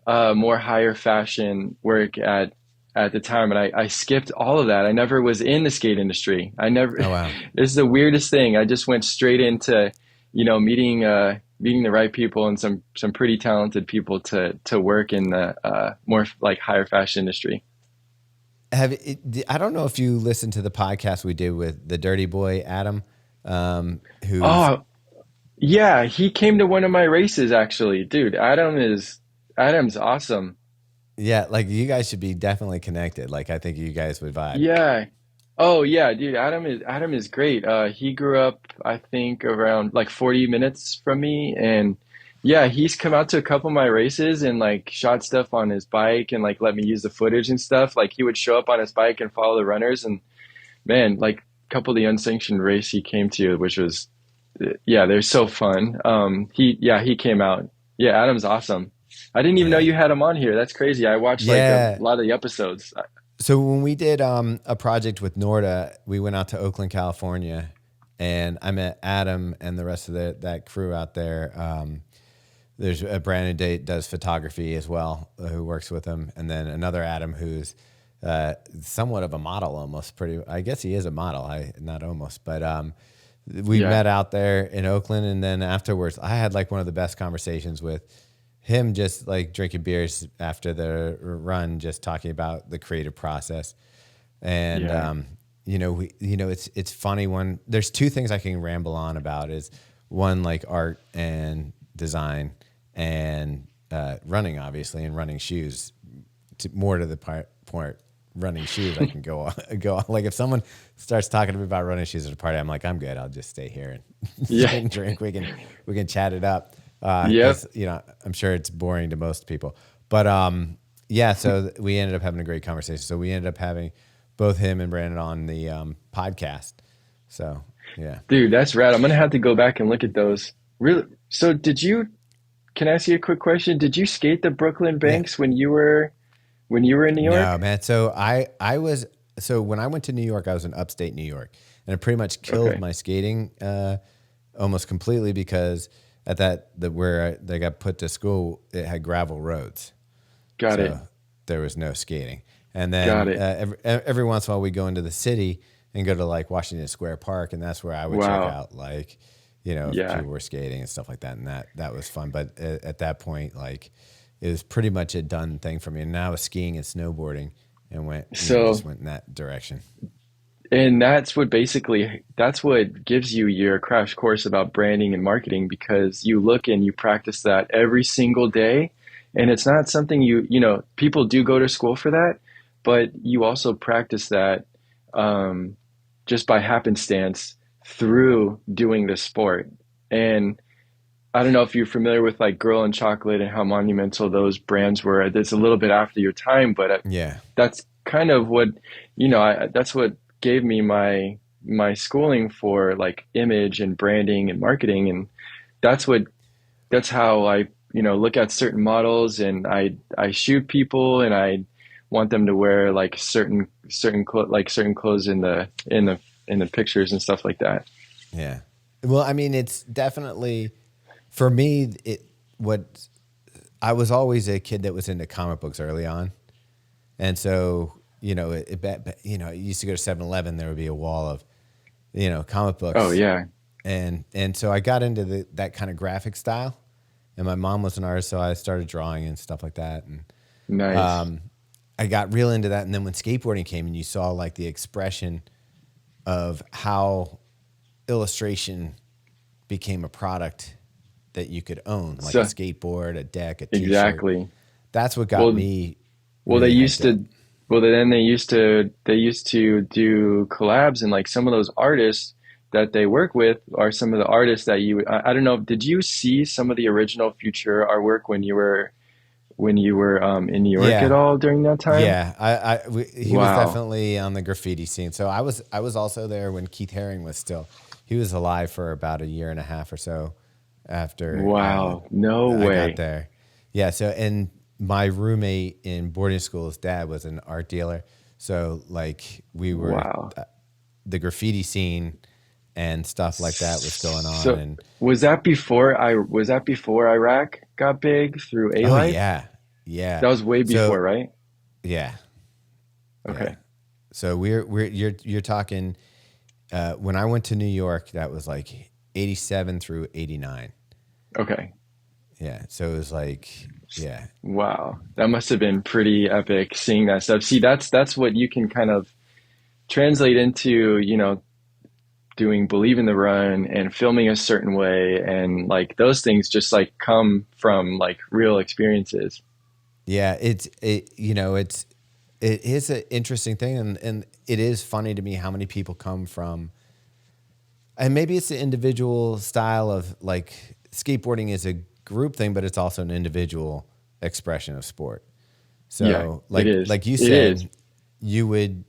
more higher fashion work at the time. And I skipped all of that. I never was in the skate industry. I never, Oh wow. it's the weirdest thing. I just went straight into, meeting the right people and some pretty talented people to work in the more like higher fashion industry. I don't know if you listened to the podcast we did with the Dirty Boy Adam, who's Oh, yeah, he came to one of my races actually. Dude, Adam's awesome. yeah, like you guys should be definitely connected. Like I think you guys would vibe. Yeah. Oh yeah, dude, Adam is great. He grew up, I think, around like 40 minutes from me, and yeah, he's come out to a couple of my races and like shot stuff on his bike and like let me use the footage and stuff. Like he would show up on his bike and follow the runners, and man, like a couple of the unsanctioned race he came to, which was yeah, they're so fun. He came out. Yeah, Adam's awesome. I didn't even know Yeah. you had him on here. That's crazy. I watched like a Yeah. lot of the episodes. So when we did a project with Norda, we went out to Oakland, California, and I met Adam and the rest of that crew out there. There's a Brandon Date does photography as well, who works with him, and then another Adam who's somewhat of a model, almost pretty. I guess he is a model. I not almost, but we Yeah. met out there in Oakland, and then afterwards, I had like one of the best conversations with him, just like drinking beers after the run, just talking about the creative process. And Yeah. it's funny when there's two things I can ramble on about is one like art and design and running, obviously, and running shoes. More to the point, running shoes, I can go go like if someone starts talking to me about running shoes at a party, I'm like, I'm good. I'll just stay here and sit Yeah. and drink. We can chat it up Yep. because I'm sure it's boring to most people. But yeah, so we ended up having a great conversation. So we ended up having both him and Brandon on the podcast. So yeah, Dude, that's rad. I'm gonna have to go back and look at those. Really? So can I ask you a quick question? Did you skate the Brooklyn yeah. Banks when you were in New No, York? man. So I was so when I went to New York, I was in upstate New York, and it pretty much killed Okay. my skating almost completely because at where they got put to school, it had gravel roads, Got it. so there was no skating. And Got then it. every once in a while, we go into the city and go to like Washington Square Park, and that's where I would check Wow. out like if Yeah. people were skating and stuff like that, and that was fun. But at that point, like it was pretty much a done thing for me. And now with skiing and snowboarding, and just So, went in that direction. and that's what gives you your crash course about branding and marketing because you look and you practice that every single day. And it's not something people do go to school for that, but you also practice that um, just by happenstance through doing the sport. And I don't know if you're familiar with like Girl and Chocolate and how monumental those brands were. It's a little bit after your time, but Yeah, that's kind of what that's what gave me my schooling for like image and branding and marketing, and that's what that's how I look at certain models and I shoot people and I want them to wear like certain clothes in the pictures and stuff like that. Yeah. Well, I mean, it's definitely for me. What I was always a kid that was into comic books early on, and so you know, you used to go to 7-Eleven. There would be a wall of comic books. Oh yeah. And so I got into that kind of graphic style, and my mom was an artist, so I started drawing and stuff like that. And Nice. I got real into that. And then when skateboarding came, and you saw like the expression of how illustration became a product that you could own, like So a skateboard, a deck, a t-shirt. exactly. That's what got me. Well, really they used hyped up. to. Well, then they used to do collabs, and like some of those artists that they work with are some of the artists that I don't know. Did you see some of the original Future artwork when you were in New York at Yeah. all during that time? Yeah, he was Wow. definitely on the graffiti scene. So I was also there when Keith Haring was still. He was alive for about a year and a half or so after Wow. No I got way. there. Yeah. So and my roommate in boarding school, his dad was an art dealer. So like we were Wow. the graffiti scene and stuff like that was going on. So And was that before Iraq got big through A oh Life? yeah, yeah. That was way So before, right? yeah, yeah. Okay. So you're talking. When I went to New York, that was like 87 through 89. Okay. Yeah. So it was like, yeah. Wow. That must have been pretty epic seeing that stuff. See, that's what you can kind of translate into, doing Believe in the Run and filming a certain way, and like those things just like come from like real experiences. Yeah. It is an interesting thing. And it is funny to me how many people come from, and maybe it's the individual style of like skateboarding is a group thing, but it's also an individual expression of sport. Yeah, So it is. like you It is. said, you would,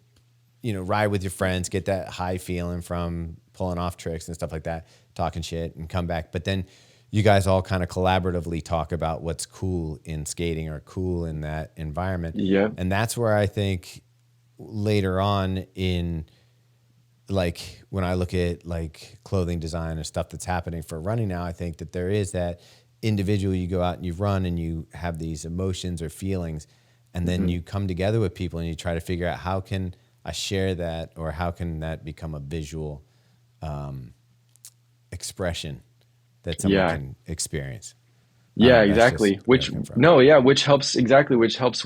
ride with your friends, get that high feeling from pulling off tricks and stuff like that, talking shit and come back. But then you guys all kind of collaboratively talk about what's cool in skating or cool in that environment. Yep. And that's where I think later on in like when I look at like clothing design and stuff that's happening for running now, I think that there is that individual, you go out and you run and you have these emotions or feelings, and then you come together with people and you try to figure out how can I share that, or how can that become a visual expression that someone Yeah. can experience. I don't Yeah, know. That's just exactly. where I Which come from. no, yeah, which helps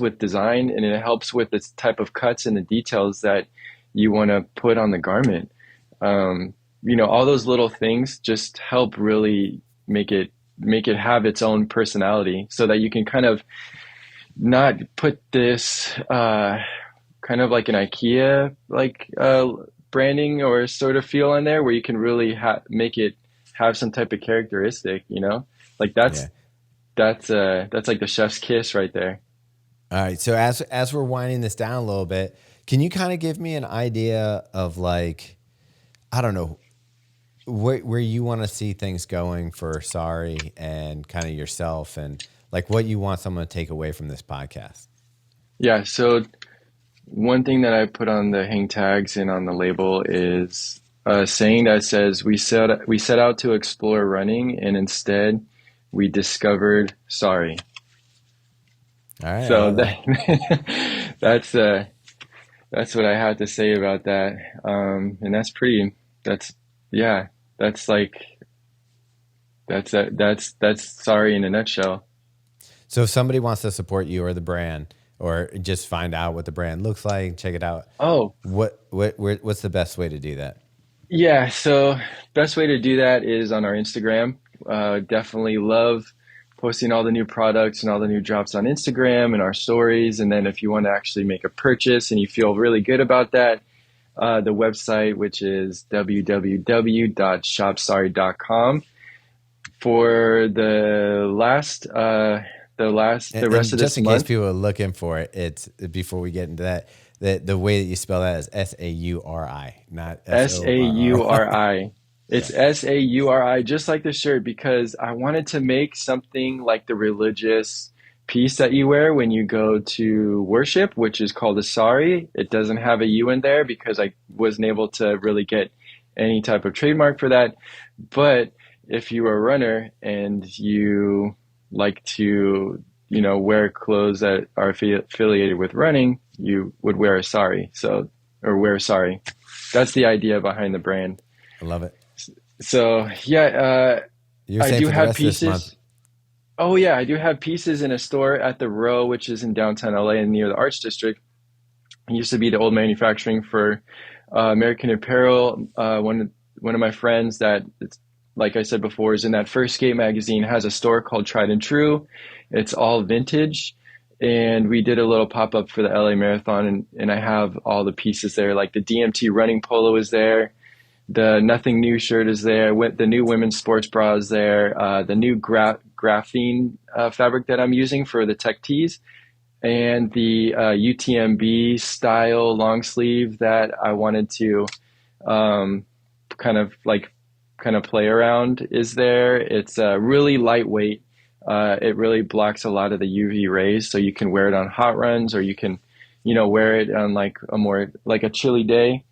with design, and it helps with this type of cuts and the details that you want to put on the garment. All those little things just help really make it have its own personality, so that you can kind of not put this kind of like an IKEA like branding or sort of feel in there, where you can really make it have some type of characteristic, like Yeah. that's like the chef's kiss right there. All right. So as we're winding this down a little bit, can you kind of give me an idea of like, I don't know, where you want to see things going for Sauri and kind of yourself, and like what you want someone to take away from this podcast? Yeah, so one thing that I put on the hang tags and on the label is a saying that says we set out to explore running, and instead we discovered sorry. All right. I So love that. that's uh that's what I have to say about that. And that's yeah, that's like that's sorry in a nutshell. So if somebody wants to support you or the brand, or just find out what the brand looks like, check it out. Oh, What's the best way to do that? yeah, so best way to do that is on our Instagram. Definitely love posting all the new products and all the new drops on Instagram and our stories. And then if you want to actually make a purchase and you feel really good about that, the website, which is www.shopsorry.com. For the rest And of just this in case month. people are looking for it, it's before we get into that, the way that you spell that is Sauri, not Sorri. Sauri. Yeah. It's Sauri, just like the shirt, because I wanted to make something like the religious piece that you wear when you go to worship, which is called a sari. It doesn't have a U in there because I wasn't able to really get any type of trademark for that. But if you are a runner and you like to, wear clothes that are affiliated with running, you would wear a sari. Or wear a sari. That's the idea behind the brand. I love it. So yeah, You're I saying do for the have rest of this month. pieces. Oh yeah, I do have pieces in a store at the Row, which is in downtown LA and near the Arts District. It used to be the old manufacturing for American Apparel. One of my friends that, like I said before, is in that First Skate magazine, has a store called Tried and True. It's all vintage. And we did a little pop up for the LA Marathon, and I have all the pieces there. Like the DMT running polo is there. The Nothing New shirt is there. The new women's sports bra is there. The new graphene fabric that I'm using for the tech tees, and the UTMB style long sleeve that I wanted to um, kind of play around is there. It's really lightweight. It really blocks a lot of the UV rays, so you can wear it on hot runs, or you can, wear it on like a chilly day.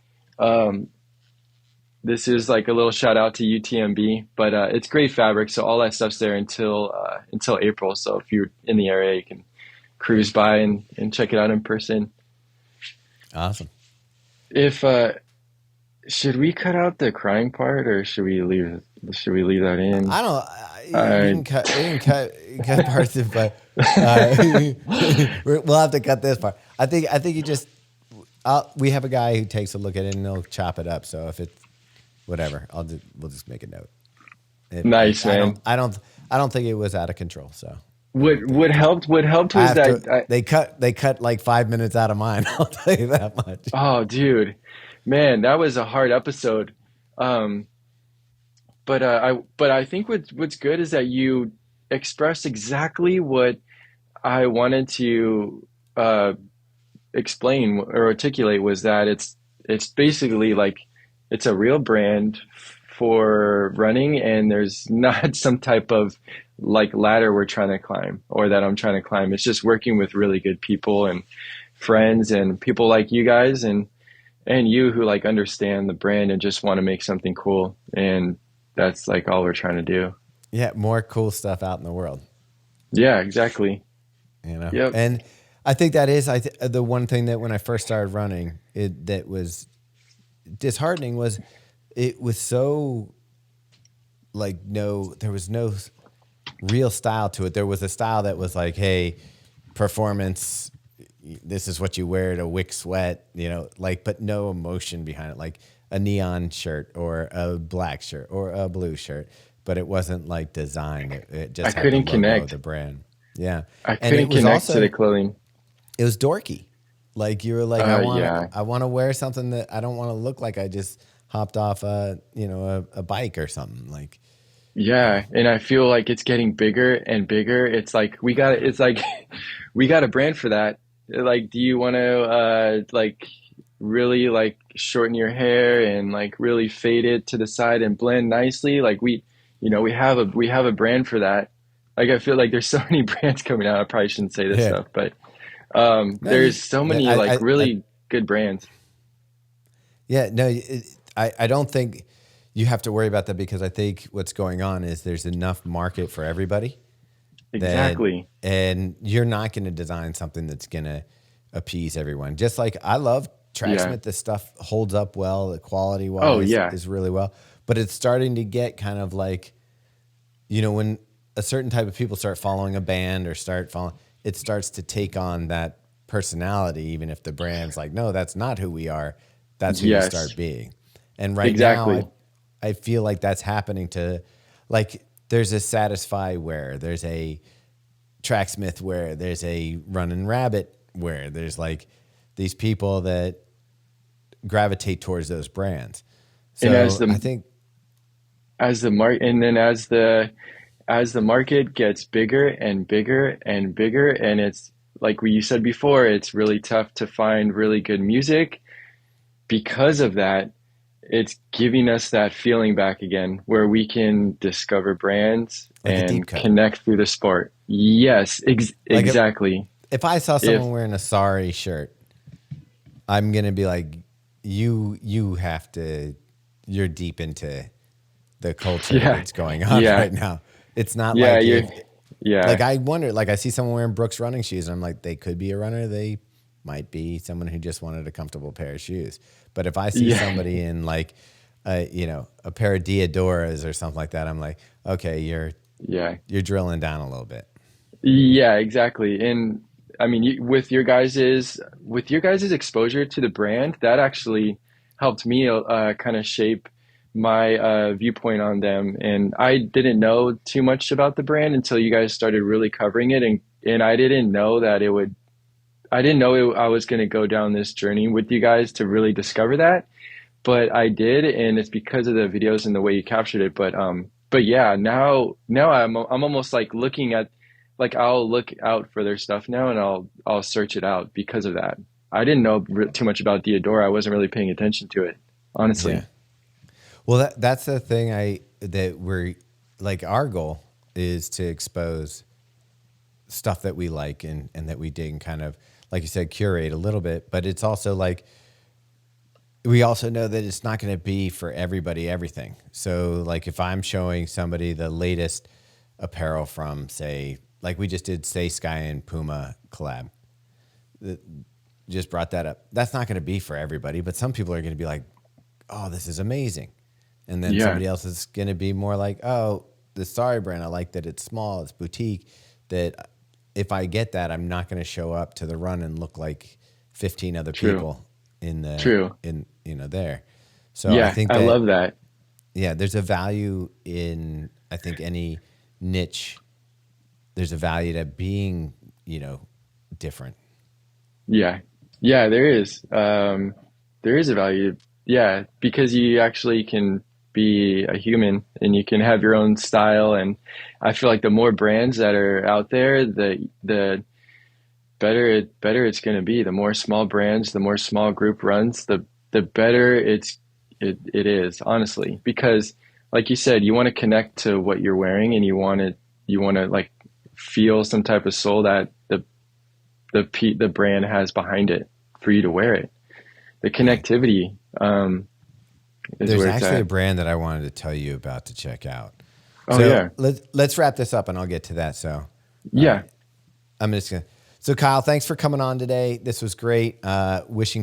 This is like a little shout out to UTMB, but it's great fabric. So all that stuff's there until April. So if you're in the area, you can cruise by and check it out in person. Awesome. If should we cut out the crying part, or should we leave that in? I don't. You can cut parts of, but we'll have to cut this part. I think you just. We have a guy who takes a look at it and he'll chop it up. So if it's whatever, we'll just make a note. Nice, man. I don't think it was out of control. So what helped was that they cut like 5 minutes out of mine. I'll tell you that much. Oh, dude, man, that was a hard episode. But I think what's good is that you expressed exactly what I wanted to explain or articulate, was that it's basically like it's a real brand for running, and there's not some type of like ladder we're trying to climb or that I'm trying to climb. It's just working with really good people and friends and people like you guys and you who like understand the brand and just want to make something cool. And that's like all we're trying to do. Yeah, more cool stuff out in the world. Yeah, exactly. Yep. And I think that is the one thing that when I first started running, that was disheartening was it was so like there was no real style to it. There was a style that was like, hey, performance, this is what you wear to wick sweat, but no emotion behind it, like a neon shirt or a black shirt or a blue shirt, but it wasn't like design. It just I couldn't connect the brand. Yeah. I couldn't connect to the clothing. It was dorky. Like you were like, I want to wear something that I don't want to look like I just hopped off a bike or something like. Yeah, and I feel like it's getting bigger and bigger. It's like we got a brand for that. Like, do you want to like really like shorten your hair and like really fade it to the side and blend nicely? Like we have a brand for that. Like I feel like there's so many brands coming out. I probably shouldn't say this stuff, but there's so many really good brands. Yeah, no, I don't think you have to worry about that, because I think what's going on is there's enough market for everybody. Exactly. And you're not going to design something that's going to appease everyone. Just like I love Tracksmith, the stuff holds up well, the quality wise is really well. But it's starting to get kind of like, when a certain type of people start following a band or it starts to take on that personality, even if the brand's like, no, that's not who we are. That's who we start being. And right now, I feel like that's happening to, like, there's a Satisfy wear, there's a Tracksmith wear, there's a Runnin' Rabbit wear. There's like these people that gravitate towards those brands. So I think as the market gets bigger and bigger and bigger, and it's like you said before, it's really tough to find really good music. Because of that, it's giving us that feeling back again where we can discover brands Like a deep and cut. connect through the sport. Yes, Like exactly. if I saw If someone wearing a Sauri shirt, I'm gonna be like, you have to, you're deep into the culture yeah, that's going on yeah, right now. It's not yeah, like you if like yeah, I wonder, like I see someone wearing Brooks running shoes, and I'm like, they could be a runner. They might be someone who just wanted a comfortable pair of shoes. But if I see yeah, somebody in like, a pair of Diodoras or something like that, I'm like, okay, yeah. you're drilling down a little bit. Yeah, exactly. And I mean, with your guys's exposure to the brand, that actually helped me kind of shape my viewpoint on them. And I didn't know too much about the brand until you guys started really covering it, and I didn't know that it would. I didn't know I was going to go down this journey with you guys to really discover that, but I did, and it's because of the videos and the way you captured it. But yeah, now I'm almost like looking at, like I'll look out for their stuff now, and I'll search it out because of that. I didn't know too much about Diodora. I wasn't really paying attention to it, Yeah. honestly. Well, that's the thing that we're like, our goal is to expose stuff that we like and that we dig, and kind of, like you said, curate a little bit. But it's also like, we also know that it's not going to be for everybody everything. So like if I'm showing somebody the latest apparel from, say, like we just did Say Sky and Puma collab, just brought that up. That's not going to be for everybody, but some people are going to be like, oh, this is amazing. And then Yeah, somebody else is going to be more like, oh, the Sauri brand, I like that it's small, it's boutique, that if I get that, I'm not going to show up to the run and look like 15 other true, people true. there. So I Yeah, think I that, love that. yeah, there's a value in, I think, any niche. There's a value to being, different. Yeah, yeah, there is. There is a value. Yeah, because you actually can be a human and you can have your own style. And I feel like the more brands that are out there, the better it's going to be. The more small brands, the more small group runs, the better it is, honestly. Because like you said, you want to connect to what you're wearing, and you want to like feel some type of soul that the brand has behind it for you to wear it. The Yeah. connectivity is There's where it's actually a at. brand that I wanted to tell you about to check out. Oh So yeah, let's wrap this up and I'll get to that. So yeah. I'm just gonna. So Kyle, thanks for coming on today. This was great. Wishing